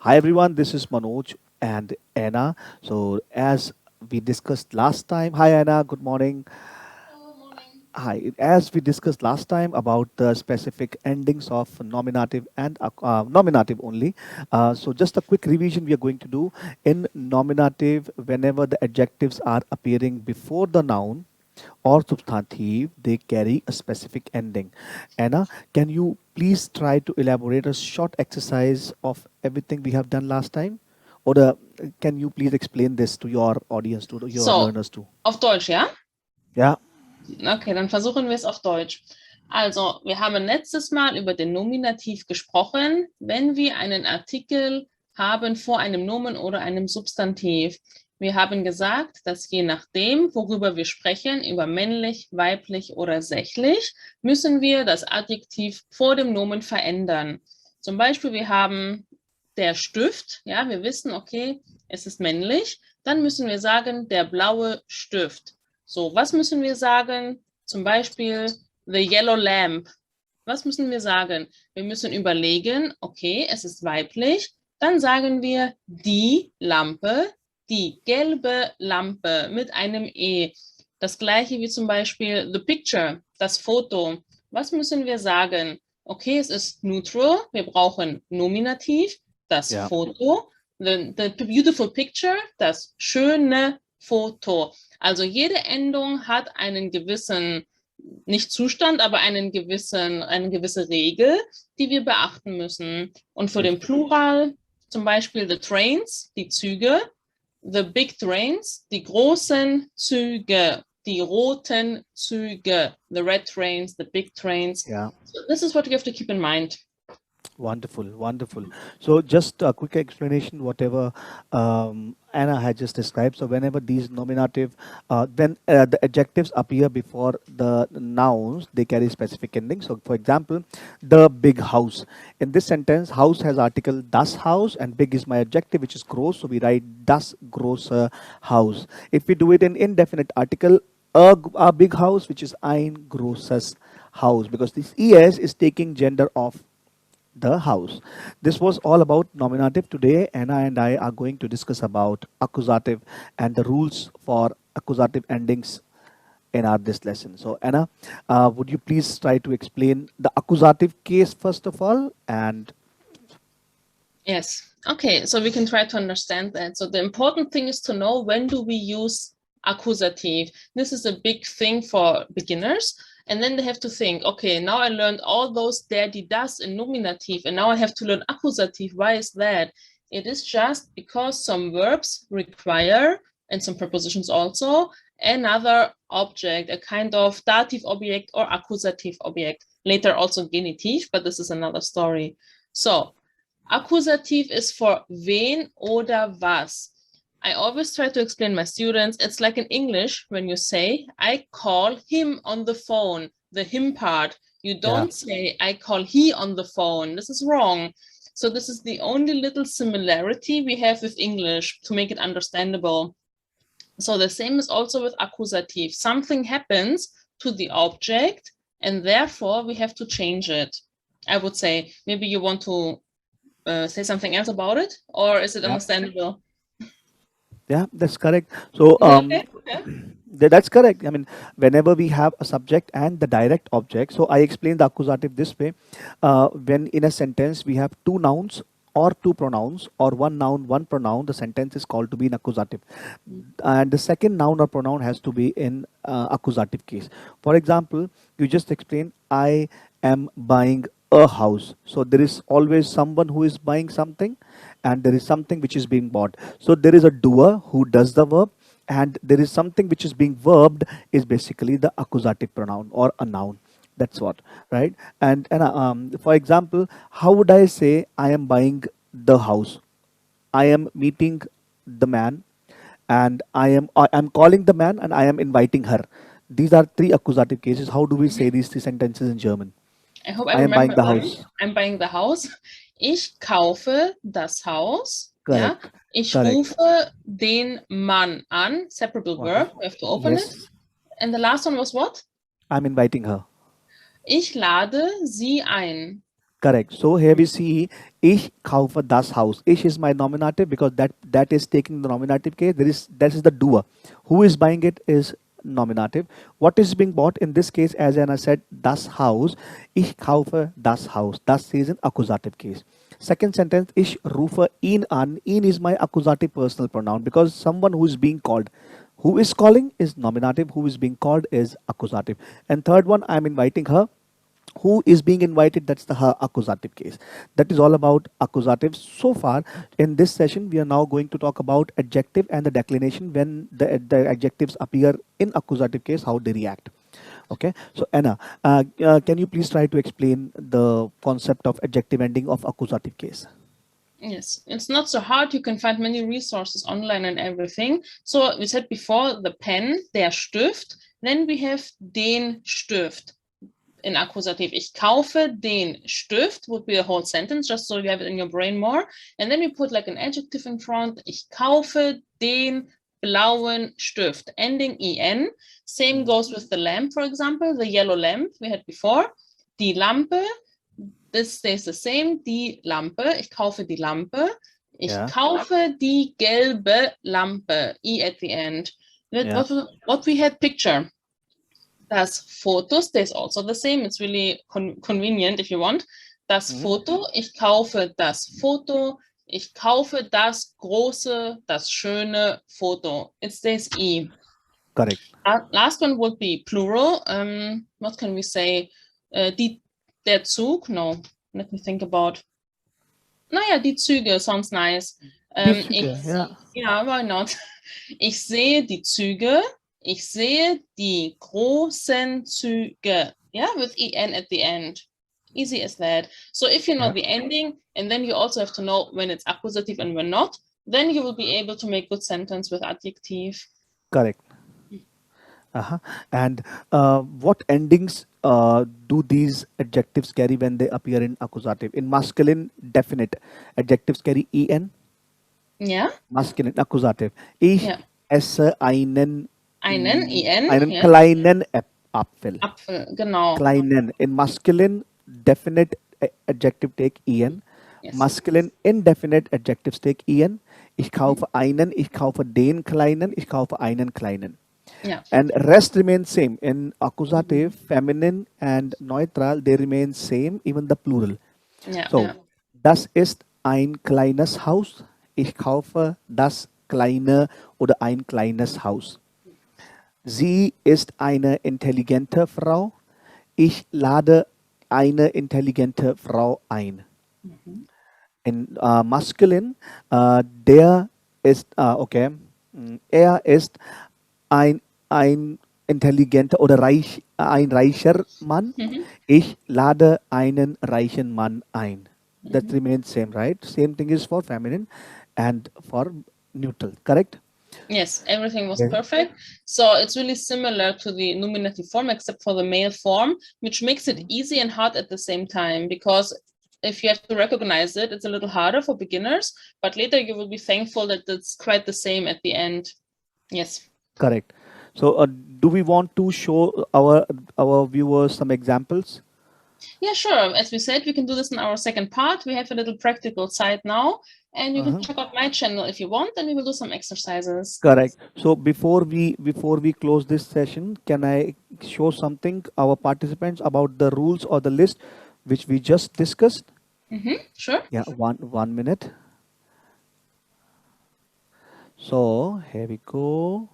Hi everyone, this is Manoj and Anna. So as we discussed last time, hi Anna, good morning. Hi, as we discussed last time about the specific endings of nominative and nominative only. So just a quick revision we are going to do in nominative. Whenever the adjectives are appearing before the noun or substantive, they carry a specific ending. Anna, can you please try to elaborate a short exercise of everything we have done last time? Or can you please explain this to your audience, to your So, learners too? auf Deutsch, ja? Yeah, Okay, dann versuchen wir es auf Deutsch. Also, wir haben letztes Mal über den Nominativ gesprochen, wenn wir einen Artikel haben vor einem Nomen oder einem Substantiv. Wir haben gesagt, dass je nachdem, worüber wir sprechen, über männlich, weiblich oder sächlich, müssen wir das Adjektiv vor dem Nomen verändern. Zum Beispiel, wir haben der Stift, ja, wir wissen, okay, es ist männlich, dann müssen wir sagen, der blaue Stift. So, was müssen wir sagen? Zum Beispiel the yellow lamp. Was müssen wir sagen? Wir müssen überlegen, okay, es ist weiblich. Dann sagen wir die Lampe, die gelbe Lampe mit einem E. Das gleiche wie zum Beispiel the picture, das Foto. Was müssen wir sagen? Okay, es ist neutral, wir brauchen Nominativ, das yeah. Foto, the beautiful picture, das schöne Foto. Also jede Endung hat einen gewissen, nicht Zustand, aber eine gewisse Regel, die wir beachten müssen. Und für Yes. den Plural zum Beispiel the trains, die Züge, the big trains, die großen Züge, die roten Züge, the red trains, the big trains. Yeah. So this is what you have to keep in mind. Wonderful, wonderful. So just a quick explanation, whatever Anna had just described. So whenever these nominative, when the adjectives appear before the nouns, they carry specific ending. So for example, the big house. In this sentence, house has article das Haus and big is my adjective, which is gross. So we write das große Haus. If we do it in indefinite article, a big house, which is ein großes Haus, because this es is taking gender of the house. This was all about nominative. Today Anna and I are going to discuss about accusative and the rules for accusative endings in our this lesson. So Anna, would you please try to explain the accusative case first of all? And Yes. Okay, so we can try to understand that. So the important thing is to know when do we use accusative. This is a big thing for beginners. And then they have to think, okay, now I learned all those der, die, das in nominative, and now I have to learn accusative. Why is that? It is just because some verbs require, and some prepositions also, another object, a kind of dative object or accusative object. Later also genitive, but this is another story. So Akkusativ is for wen oder was. I always try to explain my students, it's like in English when you say, I call him on the phone, the him part. You yeah, don't say, I call he on the phone. This is wrong. So this is the only little similarity we have with English to make it understandable. So the same is also with accusative. Something happens to the object and therefore we have to change it. I would say, maybe you want to say something else about it, or is it yeah, understandable? yeah, that's correct. So Is it okay? Yeah. that's correct. I mean, whenever we have a subject and the direct object, so I explain the accusative this way. When in a sentence we have two nouns or two pronouns or one noun, one pronoun, the sentence is called to be an accusative. And the second noun or pronoun has to be in accusative case. For example, you just explain, I am buying a house. So there is always someone who is buying something and there is something which is being bought. So there is a doer who does the verb and there is something which is being verbed is basically the accusative pronoun or a noun. That's what, right? And for example, how would I say I am buying the house? I am meeting the man and I'm calling the man and I am inviting her. These are three accusative cases. How do we say these three sentences in German? I hope I I am buying remember the them. house. I'm buying the house. Ich kaufe das Haus. Ja. Correct. Ich Correct. rufe den Mann an. Separable verb. Wonderful. We have to open it. Yes. And the last one was what? I'm inviting her. Ich lade sie ein. Correct. So here we see ich kaufe das Haus. Ich is my nominative because that is taking the nominative case. That is the doer. Who is buying it is nominative. What is being bought in this case, as Anna said, das Haus. Ich kaufe das Haus. Das is an accusative case. Second sentence, ich rufe ihn an. Ihn is my accusative personal pronoun because someone who is being called. Who is calling is nominative. Who is being called is accusative. And third one, I'm inviting her. Who is being invited, that's the her accusative case. That is all about accusatives. So far in this session we are now going to talk about adjective and the declination when the adjectives appear in accusative case, how they react. Okay, so Anna, can you please try to explain the concept of adjective ending of accusative case? Yes, it's not so hard. You can find many resources online and everything. So we said before the pen, der Stift. Then we have den Stift. In accusative, ich kaufe den Stift would be a whole sentence, just so you have it in your brain more. And then you put like an adjective in front. Ich kaufe den blauen Stift, ending en. Same goes with the lamp, for example, the yellow lamp we had before. Die Lampe, this stays the same. Die Lampe, ich kaufe die Lampe. Ich kaufe die gelbe Lampe, I at the end. What we had picture. Das Foto stays also the same. It's really convenient if you want. Das Foto, ich kaufe das Foto. Ich kaufe das große, das schöne Foto. It stays I. Correct. Last one would be plural. What can we say? Der Zug? No, let me think about. Naja, die Züge sounds nice. Yeah, why not? Ich sehe die Züge. Ich sehe die großen Züge. Yeah, with en at the end. Easy as that. So if you know the ending, and then you also have to know when it's accusative and when not, then you will be able to make good sentence with adjective. Correct. And what endings do these adjectives carry when they appear in accusative? In masculine, definite adjectives carry en. Yeah. Masculine accusative. Ich esse einen en, kleinen Apfel. Apfel, genau. Kleinen. In masculine, definite adjective take en. Yes. Masculine, indefinite adjectives take en. Ich kaufe einen, ich kaufe den kleinen, ich kaufe einen kleinen. Yeah. And rest remains same. In accusative, feminine and neutral, they remain same, even the plural. Yeah, so, das ist ein kleines Haus. Ich kaufe das kleine oder ein kleines Haus. Sie ist eine intelligente Frau. Ich lade eine intelligente Frau ein. In masculine, der ist, er ist ein intelligenter oder ein reicher Mann. Ich lade einen reichen Mann ein. That remains same, right? Same thing is for feminine and for neutral, correct? Yes, everything was perfect. So it's really similar to the nominative form, except for the male form, which makes it easy and hard at the same time, because if you have to recognize it, it's a little harder for beginners, but later you will be thankful that it's quite the same at the end. Yes. Correct. So do we want to show our viewers some examples? Yeah, sure. As we said, we can do this in our second part. We have a little practical side now, and you can check out my channel if you want, and we will do some exercises. Correct. So before we close this session, can I show something our participants about the rules or the list which we just discussed? Sure. Yeah, one minute. So here we go.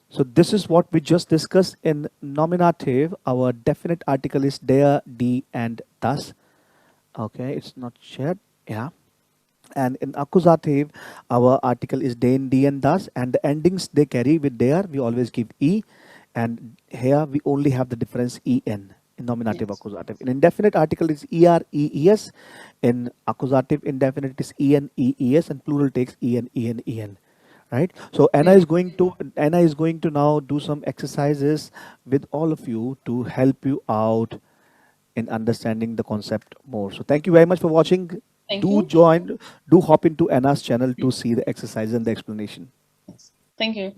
So this is what we just discussed. In nominative, our definite article is der, die, and das. Okay, it's not shared. Yeah. And in accusative, our article is den, die, and das. And the endings they carry with der, we always give e. And here we only have the difference en in nominative accusative. In indefinite article is er, ees. In accusative indefinite is en, ees, and plural takes en. Right. So Anna is going to now do some exercises with all of you to help you out in understanding the concept more. So thank you very much for watching. Do hop into Anna's channel to see the exercise and the explanation. Thank you.